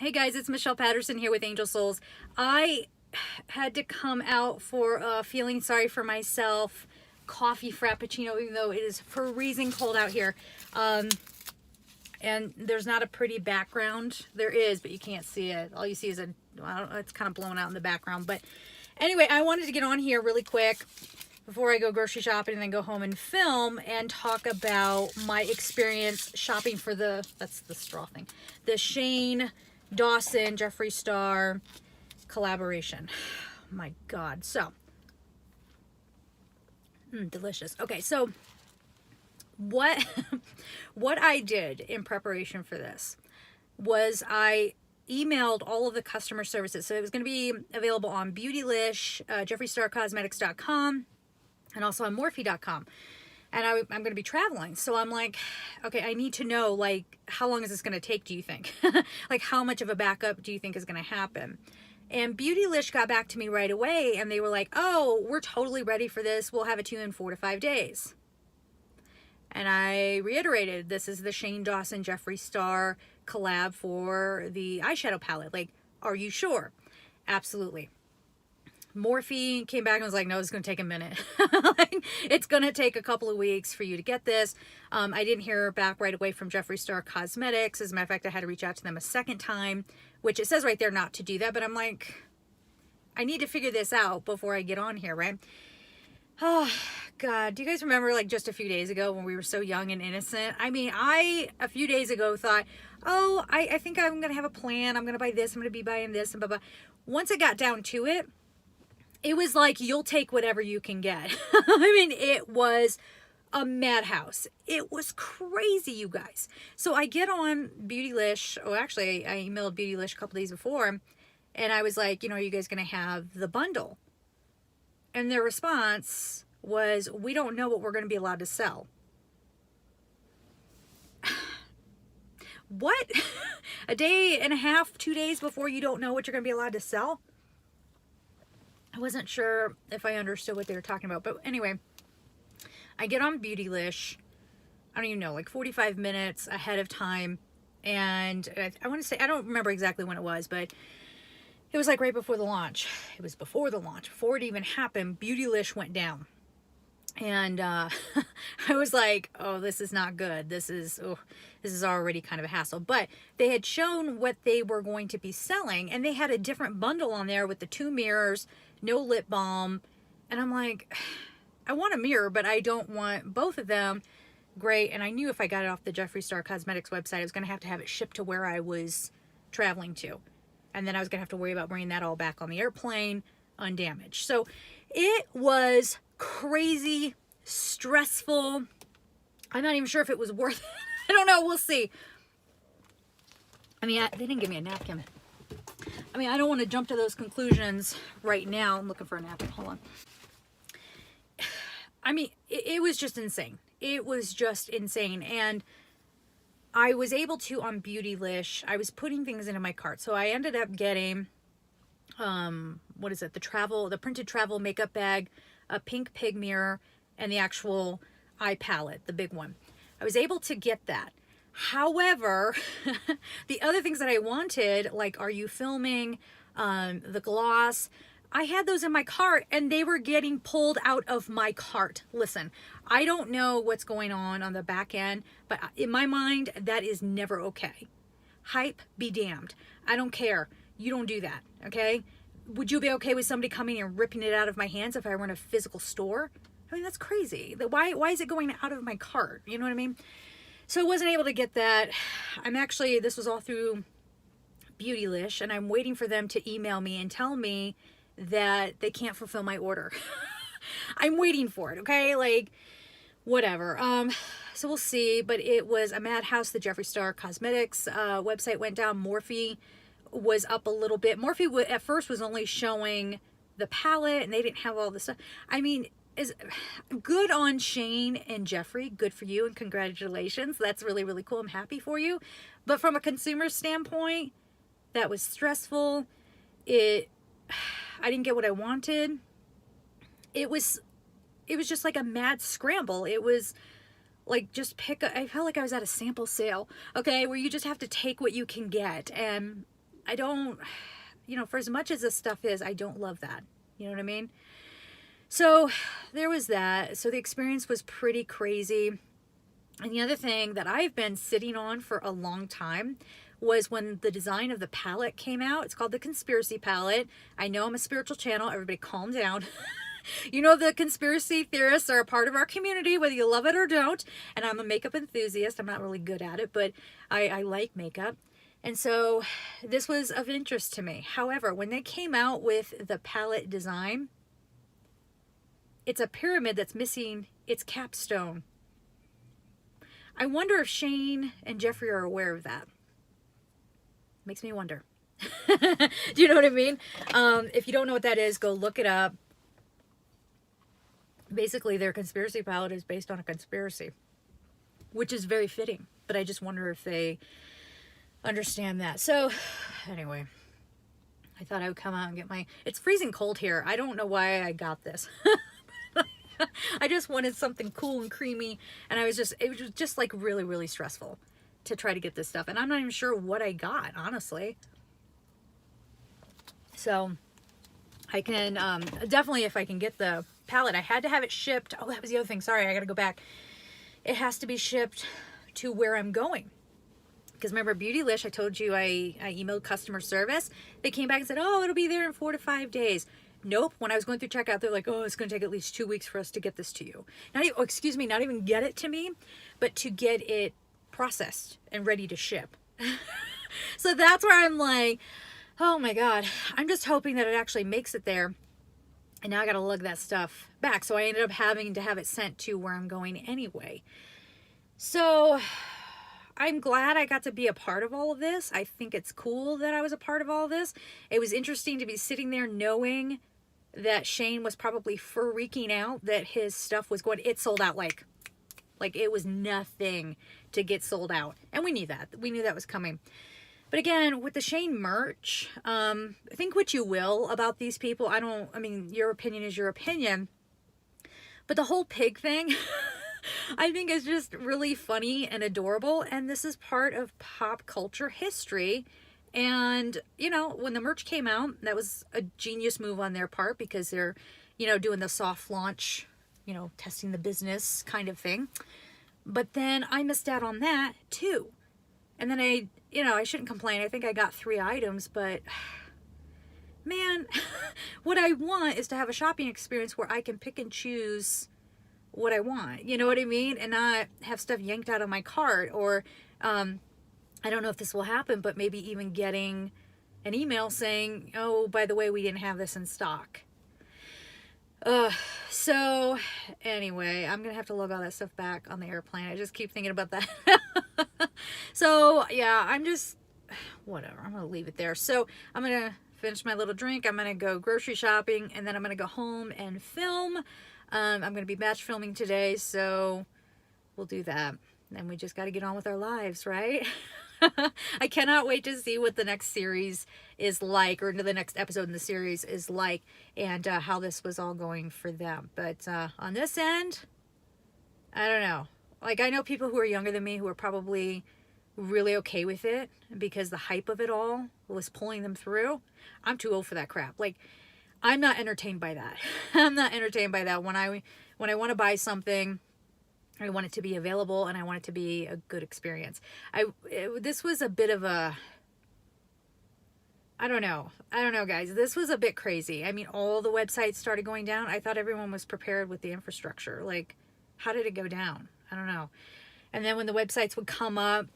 Hey guys, it's Michelle Patterson here with Angel Souls. I had to come out for feeling sorry for myself coffee frappuccino, even though it is freezing cold out here. And there's not a pretty background. There is, but you can't see it. All you see is it's kind of blown out in the background. But anyway, I wanted to get on here really quick before I go grocery shopping and then go home and film and talk about my experience shopping for that's the straw thing, the Shane Dawson Jeffree Star collaboration. Oh my God. So, delicious. Okay, so what I did in preparation for this was I emailed all of the customer services. So it was going to be available on Beautylish, JeffreeStarCosmetics.com, and also on morphe.com. And I'm going to be traveling. So I'm like, okay, I need to know, like, how long is this going to take, do you think? Like, how much of a backup do you think is going to happen? And Beautylish got back to me right away, and they were like, oh, we're totally ready for this. We'll have it to you in 4 to 5 days. And I reiterated, this is the Shane Dawson Jeffree Star collab for the eyeshadow palette. Like, are you sure? Absolutely. Morphe came back and was like, no, it's going to take a minute. Like, it's going to take a couple of weeks for you to get this. I didn't hear back right away from Jeffree Star Cosmetics. As a matter of fact, I had to reach out to them a second time, which it says right there not to do that. But I'm like, I need to figure this out before I get on here, right? Oh, God. Do you guys remember, like, just a few days ago when we were so young and innocent? I mean, a few days ago thought, oh, I think I'm going to have a plan. I'm going to buy this. I'm going to be buying this and blah, blah. Once I got down to it, it was like, you'll take whatever you can get. I mean, it was a madhouse. It was crazy, you guys. So I get on Beautylish. Oh, actually, I emailed Beautylish a couple days before, and I was like, are you guys going to have the bundle? And their response was, we don't know what we're going to be allowed to sell. What? A day and a half, 2 days before you don't know what you're going to be allowed to sell? I wasn't sure if I understood what they were talking about. But anyway, I get on Beautylish, I don't even know, like 45 minutes ahead of time. And I want to say, I don't remember exactly when it was, but it was like right before the launch. It was before the launch. Before it even happened, Beautylish went down. And I was like, oh, this is not good. This is already kind of a hassle. But they had shown what they were going to be selling, and they had a different bundle on there with the 2 mirrors, no lip balm. And I'm like, I want a mirror, but I don't want both of them. Great. And I knew if I got it off the Jeffree Star Cosmetics website, I was going to have it shipped to where I was traveling to. And then I was going to have to worry about bringing that all back on the airplane undamaged. So it was crazy, stressful. I'm not even sure if it was worth it. I don't know. We'll see. I mean, they didn't give me a napkin. I mean, I don't want to jump to those conclusions right now. I'm looking for a napkin. Hold on. I mean, it was just insane. It was just insane. And I was able to, on Beautylish, I was putting things into my cart. So I ended up getting, what is it? The printed travel makeup bag, a pink pig mirror, and the actual eye palette, the big one. I was able to get that. However, the other things that I wanted, like, are you filming, the gloss, I had those in my cart and they were getting pulled out of my cart. Listen, I don't know what's going on the back end, but in my mind, that is never okay. Hype be damned. I don't care. You don't do that, okay? Would you be okay with somebody coming and ripping it out of my hands if I were in a physical store? I mean, that's crazy. Why is it going out of my cart? You know what I mean? So I wasn't able to get that. This was all through Beautylish, and I'm waiting for them to email me and tell me that they can't fulfill my order. I'm waiting for it, okay? Like, whatever. So we'll see, but it was a madhouse. The Jeffree Star Cosmetics website went down. Morphe was up a little bit. Morphe at first was only showing the palette, and they didn't have all the stuff. I mean, is good on Shane and Jeffree. Good for you, and congratulations. That's really, really cool. I'm happy for you. But from a consumer standpoint, that was stressful. I didn't get what I wanted. It was just like a mad scramble. It was like, just I felt like I was at a sample sale, okay, where you just have to take what you can get. And I don't, for as much as this stuff is, I don't love that. You know what I mean? So there was that. So the experience was pretty crazy. And the other thing that I've been sitting on for a long time was when the design of the palette came out. It's called the Conspiracy palette. I know I'm a spiritual channel. Everybody calm down. The conspiracy theorists are a part of our community, whether you love it or don't. And I'm a makeup enthusiast. I'm not really good at it, but I like makeup. And so this was of interest to me. However, when they came out with the palette design, it's a pyramid that's missing its capstone. I wonder if Shane and Jeffree are aware of that. Makes me wonder. Do you know what I mean? If you don't know what that is, go look it up. Basically, their conspiracy palette is based on a conspiracy, which is very fitting. But I just wonder if they understand that. So, anyway, I thought I would come out and get my... It's freezing cold here. I don't know why I got this. I just wanted something cool and creamy, and it was just like really, really stressful to try to get this stuff. And I'm not even sure what I got, honestly. So I can definitely, if I can get the palette, I had to have it shipped. Oh, that was the other thing. Sorry, I got to go back. It has to be shipped to where I'm going. Because remember, Beauty Lish, I told you I emailed customer service. They came back and said, oh, it'll be there in 4 to 5 days. Nope. When I was going through checkout, they're like, oh, it's going to take at least 2 weeks for us to get this to you. Not even get it to me, but to get it processed and ready to ship. So that's where I'm like, oh my God, I'm just hoping that it actually makes it there. And now I got to lug that stuff back. So I ended up having to have it sent to where I'm going anyway. So I'm glad I got to be a part of all of this. I think it's cool that I was a part of all of this. It was interesting to be sitting there knowing that Shane was probably freaking out that his stuff was going, it sold out like it was nothing to get sold out. And we knew that. We knew that was coming. But again, with the Shane merch, think what you will about these people. Your opinion is your opinion. But the whole pig thing, I think is just really funny and adorable. And this is part of pop culture history. And, when the merch came out, that was a genius move on their part because they're, doing the soft launch, testing the business kind of thing. But then I missed out on that too. And then I shouldn't complain. I think I got 3 items, but man, what I want is to have a shopping experience where I can pick and choose what I want. You know what I mean? And not have stuff yanked out of my cart or, I don't know if this will happen, but maybe even getting an email saying, oh, by the way, we didn't have this in stock. So anyway, I'm going to have to lug all that stuff back on the airplane. I just keep thinking about that. So yeah, whatever. I'm going to leave it there. So I'm going to finish my little drink. I'm going to go grocery shopping and then I'm going to go home and film. I'm going to be batch filming today. So we'll do that. And we just got to get on with our lives, right? I cannot wait to see what the next series is like, or the next episode in the series is like, and how this was all going for them. But on this end, I don't know. Like, I know people who are younger than me who are probably really okay with it because the hype of it all was pulling them through. I'm too old for that crap. Like, I'm not entertained by that. I'm not entertained by that. When I want to buy something, I want it to be available and I want it to be a good experience. This was a bit of a, I don't know, guys. This was a bit crazy. I mean, all the websites started going down. I thought everyone was prepared with the infrastructure. Like, how did it go down? I don't know. And then when the websites would come up,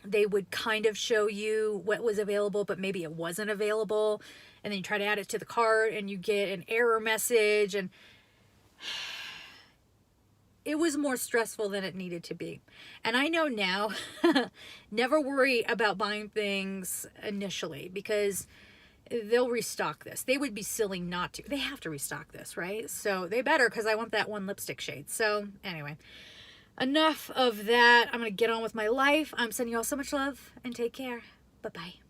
they would kind of show you what was available, but maybe it wasn't available. And then you try to add it to the cart and you get an error message, and it was more stressful than it needed to be. And I know now, never worry about buying things initially because they'll restock this. They would be silly not to. They have to restock this, right? So they better, because I want that one lipstick shade. So anyway, enough of that. I'm going to get on with my life. I'm sending you all so much love and take care. Bye-bye.